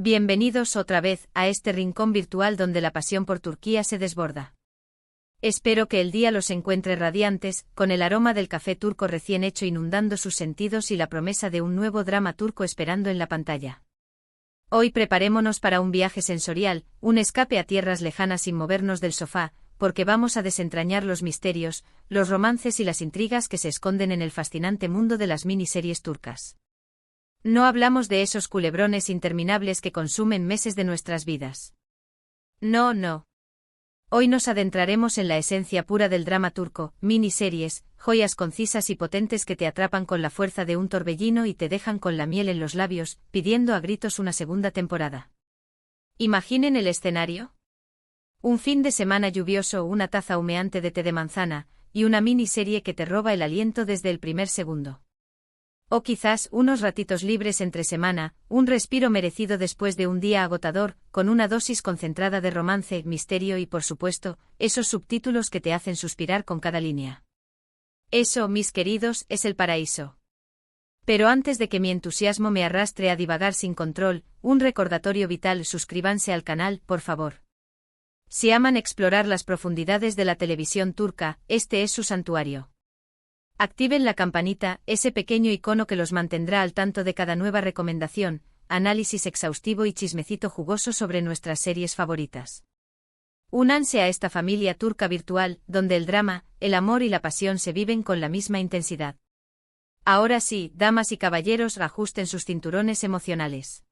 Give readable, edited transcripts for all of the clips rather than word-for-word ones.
Bienvenidos otra vez a este rincón virtual donde la pasión por Turquía se desborda. Espero que el día los encuentre radiantes, con el aroma del café turco recién hecho inundando sus sentidos y la promesa de un nuevo drama turco esperando en la pantalla. Hoy preparémonos para un viaje sensorial, un escape a tierras lejanas sin movernos del sofá, porque vamos a desentrañar los misterios, los romances y las intrigas que se esconden en el fascinante mundo de las miniseries turcas. No hablamos de esos culebrones interminables que consumen meses de nuestras vidas. No. Hoy nos adentraremos en la esencia pura del drama turco, miniseries, joyas concisas y potentes que te atrapan con la fuerza de un torbellino y te dejan con la miel en los labios, pidiendo a gritos una segunda temporada. Imaginen el escenario. Un fin de semana lluvioso, una taza humeante de té de manzana, y una miniserie que te roba el aliento desde el primer segundo. O quizás unos ratitos libres entre semana, un respiro merecido después de un día agotador, con una dosis concentrada de romance, misterio y, por supuesto, esos subtítulos que te hacen suspirar con cada línea. Eso, mis queridos, es el paraíso. Pero antes de que mi entusiasmo me arrastre a divagar sin control, un recordatorio vital: suscríbanse al canal, por favor. Si aman explorar las profundidades de la televisión turca, este es su santuario. Activen la campanita, ese pequeño icono que los mantendrá al tanto de cada nueva recomendación, análisis exhaustivo y chismecito jugoso sobre nuestras series favoritas. Únanse a esta familia turca virtual, donde el drama, el amor y la pasión se viven con la misma intensidad. Ahora sí, damas y caballeros, ajusten sus cinturones emocionales.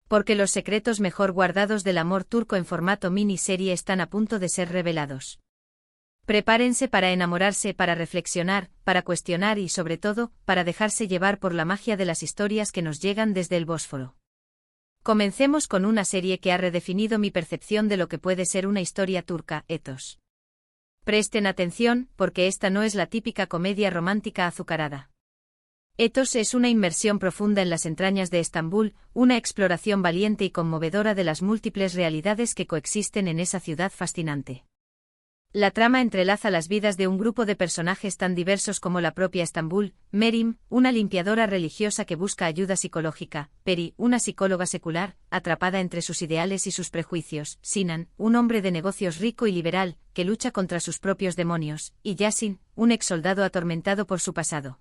Porque los secretos mejor guardados del amor turco en formato miniserie están a punto de ser revelados. Prepárense para enamorarse, para reflexionar, para cuestionar y, sobre todo, para dejarse llevar por la magia de las historias que nos llegan desde el Bósforo. Comencemos con una serie que ha redefinido mi percepción de lo que puede ser una historia turca, Etos. Presten atención, porque esta no es la típica comedia romántica azucarada. Etos es una inmersión profunda en las entrañas de Estambul, una exploración valiente y conmovedora de las múltiples realidades que coexisten en esa ciudad fascinante. La trama entrelaza las vidas de un grupo de personajes tan diversos como la propia Estambul: Merim, una limpiadora religiosa que busca ayuda psicológica; Peri, una psicóloga secular, atrapada entre sus ideales y sus prejuicios; Sinan, un hombre de negocios rico y liberal, que lucha contra sus propios demonios; y Yasin, un exsoldado atormentado por su pasado.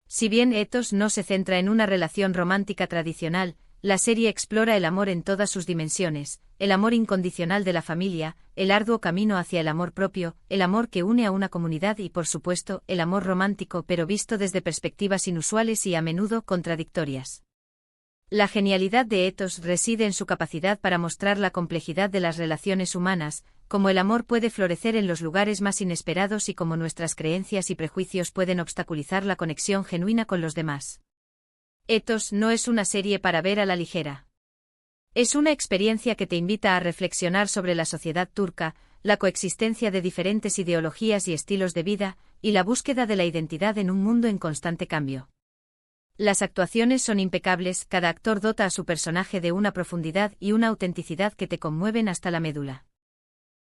Si bien Etos no se centra en una relación romántica tradicional, la serie explora el amor en todas sus dimensiones: el amor incondicional de la familia, el arduo camino hacia el amor propio, el amor que une a una comunidad y, por supuesto, el amor romántico, pero visto desde perspectivas inusuales y a menudo contradictorias. La genialidad de Etos reside en su capacidad para mostrar la complejidad de las relaciones humanas, cómo el amor puede florecer en los lugares más inesperados y cómo nuestras creencias y prejuicios pueden obstaculizar la conexión genuina con los demás. Etos no es una serie para ver a la ligera. Es una experiencia que te invita a reflexionar sobre la sociedad turca, la coexistencia de diferentes ideologías y estilos de vida, y la búsqueda de la identidad en un mundo en constante cambio. Las actuaciones son impecables, cada actor dota a su personaje de una profundidad y una autenticidad que te conmueven hasta la médula.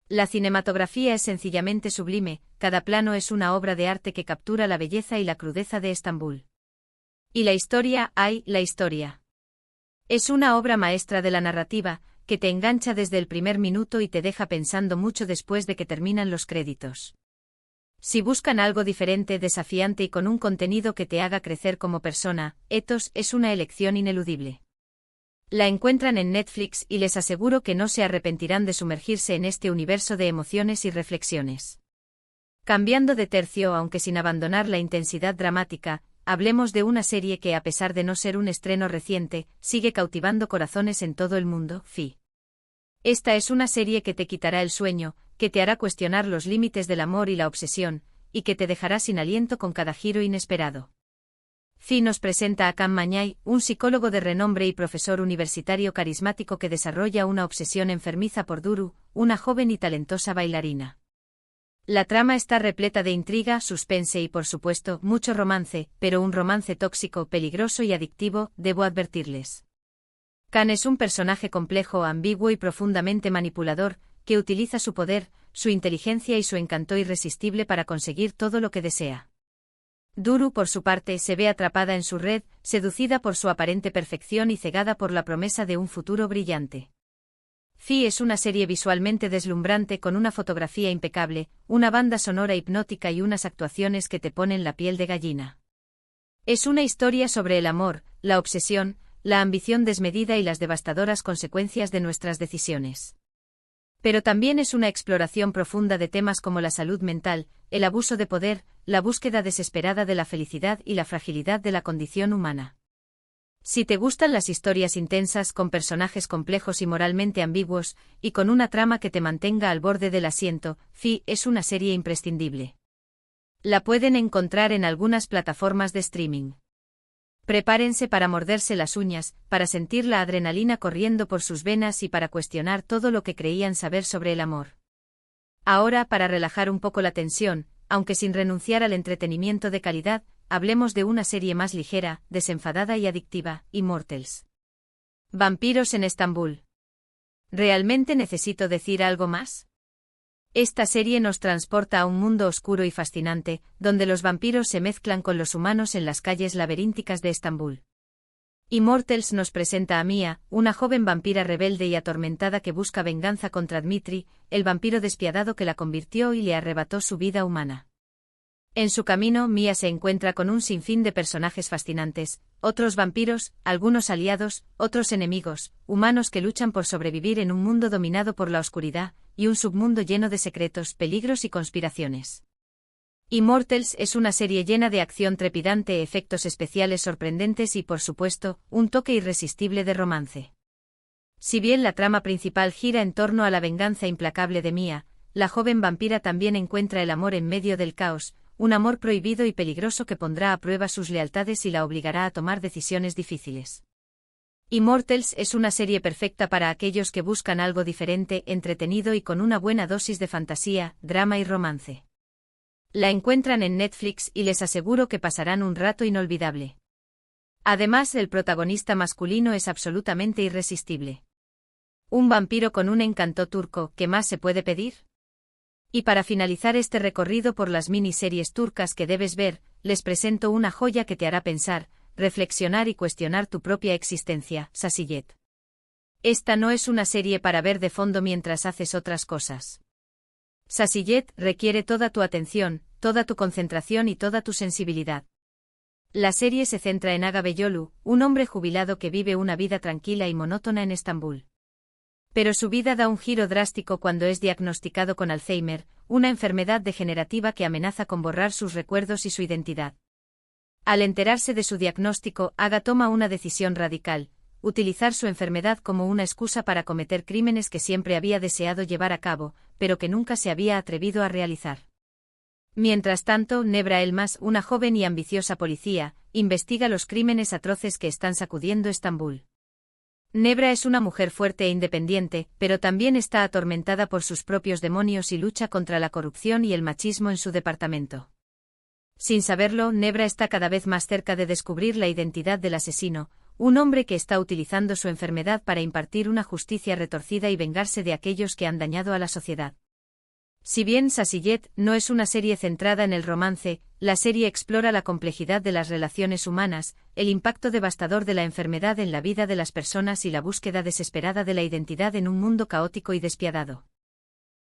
La cinematografía es sencillamente sublime, cada plano es una obra de arte que captura la belleza y la crudeza de Estambul. Y la historia, la historia. Es una obra maestra de la narrativa, que te engancha desde el primer minuto y te deja pensando mucho después de que terminan los créditos. Si buscan algo diferente, desafiante y con un contenido que te haga crecer como persona, Etos es una elección ineludible. La encuentran en Netflix y les aseguro que no se arrepentirán de sumergirse en este universo de emociones y reflexiones. Cambiando de tercio, aunque sin abandonar la intensidad dramática, hablemos de una serie que, a pesar de no ser un estreno reciente, sigue cautivando corazones en todo el mundo: Fi. Esta es una serie que te quitará el sueño, que te hará cuestionar los límites del amor y la obsesión, y que te dejará sin aliento con cada giro inesperado. Fi nos presenta a Can Mañay, un psicólogo de renombre y profesor universitario carismático que desarrolla una obsesión enfermiza por Duru, una joven y talentosa bailarina. La trama está repleta de intriga, suspense y, por supuesto, mucho romance, pero un romance tóxico, peligroso y adictivo, debo advertirles. Can es un personaje complejo, ambiguo y profundamente manipulador, que utiliza su poder, su inteligencia y su encanto irresistible para conseguir todo lo que desea. Duru, por su parte, se ve atrapada en su red, seducida por su aparente perfección y cegada por la promesa de un futuro brillante. Fi es una serie visualmente deslumbrante con una fotografía impecable, una banda sonora hipnótica y unas actuaciones que te ponen la piel de gallina. Es una historia sobre el amor, la obsesión, la ambición desmedida y las devastadoras consecuencias de nuestras decisiones. Pero también es una exploración profunda de temas como la salud mental, el abuso de poder, la búsqueda desesperada de la felicidad y la fragilidad de la condición humana. Si te gustan las historias intensas con personajes complejos y moralmente ambiguos, y con una trama que te mantenga al borde del asiento, Fi es una serie imprescindible. La pueden encontrar en algunas plataformas de streaming. Prepárense para morderse las uñas, para sentir la adrenalina corriendo por sus venas y para cuestionar todo lo que creían saber sobre el amor. Ahora, para relajar un poco la tensión, aunque sin renunciar al entretenimiento de calidad, hablemos de una serie más ligera, desenfadada y adictiva, Immortals. Vampiros en Estambul. ¿Realmente necesito decir algo más? Esta serie nos transporta a un mundo oscuro y fascinante, donde los vampiros se mezclan con los humanos en las calles laberínticas de Estambul. Immortals nos presenta a Mia, una joven vampira rebelde y atormentada que busca venganza contra Dmitri, el vampiro despiadado que la convirtió y le arrebató su vida humana. En su camino, Mia se encuentra con un sinfín de personajes fascinantes, otros vampiros, algunos aliados, otros enemigos, humanos que luchan por sobrevivir en un mundo dominado por la oscuridad, y un submundo lleno de secretos, peligros y conspiraciones. Immortals es una serie llena de acción trepidante, efectos especiales sorprendentes y, por supuesto, un toque irresistible de romance. Si bien la trama principal gira en torno a la venganza implacable de Mia, la joven vampira también encuentra el amor en medio del caos, un amor prohibido y peligroso que pondrá a prueba sus lealtades y la obligará a tomar decisiones difíciles. Immortals es una serie perfecta para aquellos que buscan algo diferente, entretenido y con una buena dosis de fantasía, drama y romance. La encuentran en Netflix y les aseguro que pasarán un rato inolvidable. Además, el protagonista masculino es absolutamente irresistible. Un vampiro con un encanto turco, ¿qué más se puede pedir? Y para finalizar este recorrido por las miniseries turcas que debes ver, les presento una joya que te hará pensar, reflexionar y cuestionar tu propia existencia, Sasiyet. Esta no es una serie para ver de fondo mientras haces otras cosas. Sasiyet requiere toda tu atención, toda tu concentración y toda tu sensibilidad. La serie se centra en Aga Beyolu, un hombre jubilado que vive una vida tranquila y monótona en Estambul. Pero su vida da un giro drástico cuando es diagnosticado con Alzheimer, una enfermedad degenerativa que amenaza con borrar sus recuerdos y su identidad. Al enterarse de su diagnóstico, Aga toma una decisión radical: utilizar su enfermedad como una excusa para cometer crímenes que siempre había deseado llevar a cabo, pero que nunca se había atrevido a realizar. Mientras tanto, Nebra Elmas, una joven y ambiciosa policía, investiga los crímenes atroces que están sacudiendo Estambul. Nebra es una mujer fuerte e independiente, pero también está atormentada por sus propios demonios y lucha contra la corrupción y el machismo en su departamento. Sin saberlo, Nebra está cada vez más cerca de descubrir la identidad del asesino, un hombre que está utilizando su enfermedad para impartir una justicia retorcida y vengarse de aquellos que han dañado a la sociedad. Si bien Sasiyet no es una serie centrada en el romance, la serie explora la complejidad de las relaciones humanas, el impacto devastador de la enfermedad en la vida de las personas y la búsqueda desesperada de la identidad en un mundo caótico y despiadado.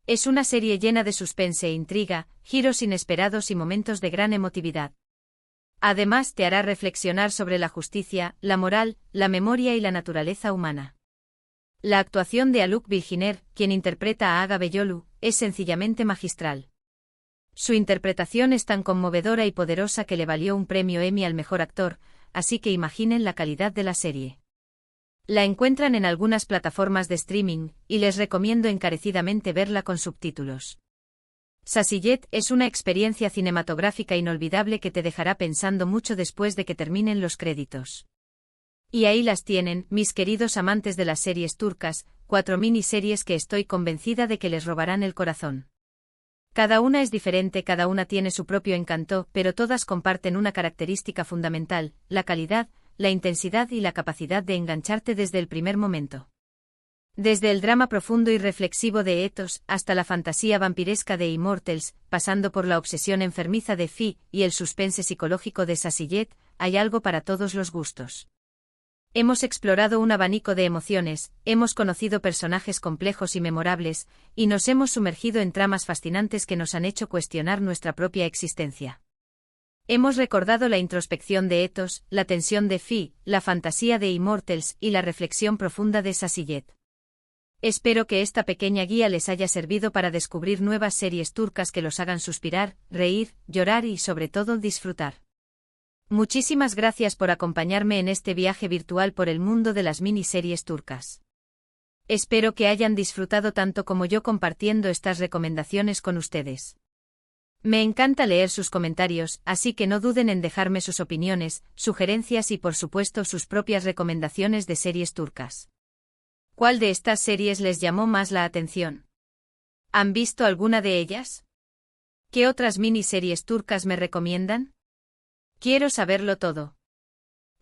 Es una serie llena de suspense e intriga, giros inesperados y momentos de gran emotividad. Además, te hará reflexionar sobre la justicia, la moral, la memoria y la naturaleza humana. La actuación de Haluk Bilginer, quien interpreta a Aga Beyolu, es sencillamente magistral. Su interpretación es tan conmovedora y poderosa que le valió un premio Emmy al mejor actor, así que imaginen la calidad de la serie. La encuentran en algunas plataformas de streaming, y les recomiendo encarecidamente verla con subtítulos. Sasiyet es una experiencia cinematográfica inolvidable que te dejará pensando mucho después de que terminen los créditos. Y ahí las tienen, mis queridos amantes de las series turcas, 4 miniseries que estoy convencida de que les robarán el corazón. Cada una es diferente, cada una tiene su propio encanto, pero todas comparten una característica fundamental: la calidad, la intensidad y la capacidad de engancharte desde el primer momento. Desde el drama profundo y reflexivo de Ethos hasta la fantasía vampiresca de Immortals, pasando por la obsesión enfermiza de Fi y el suspense psicológico de Sasillet, hay algo para todos los gustos. Hemos explorado un abanico de emociones, hemos conocido personajes complejos y memorables, y nos hemos sumergido en tramas fascinantes que nos han hecho cuestionar nuestra propia existencia. Hemos recordado la introspección de Ethos, la tensión de Fi, la fantasía de Immortals y la reflexión profunda de Sasillet. Espero que esta pequeña guía les haya servido para descubrir nuevas series turcas que los hagan suspirar, reír, llorar y sobre todo disfrutar. Muchísimas gracias por acompañarme en este viaje virtual por el mundo de las miniseries turcas. Espero que hayan disfrutado tanto como yo compartiendo estas recomendaciones con ustedes. Me encanta leer sus comentarios, así que no duden en dejarme sus opiniones, sugerencias y por supuesto sus propias recomendaciones de series turcas. ¿Cuál de estas series les llamó más la atención? ¿Han visto alguna de ellas? ¿Qué otras miniseries turcas me recomiendan? Quiero saberlo todo.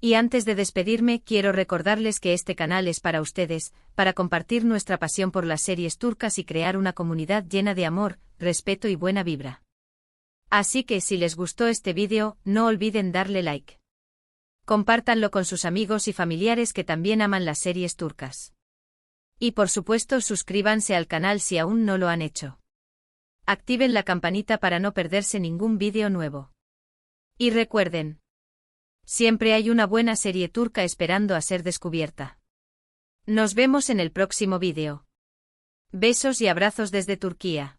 Y antes de despedirme, quiero recordarles que este canal es para ustedes, para compartir nuestra pasión por las series turcas y crear una comunidad llena de amor, respeto y buena vibra. Así que si les gustó este vídeo, no olviden darle like. Compártanlo con sus amigos y familiares que también aman las series turcas. Y por supuesto suscríbanse al canal si aún no lo han hecho. Activen la campanita para no perderse ningún vídeo nuevo. Y recuerden, siempre hay una buena serie turca esperando a ser descubierta. Nos vemos en el próximo vídeo. Besos y abrazos desde Turquía.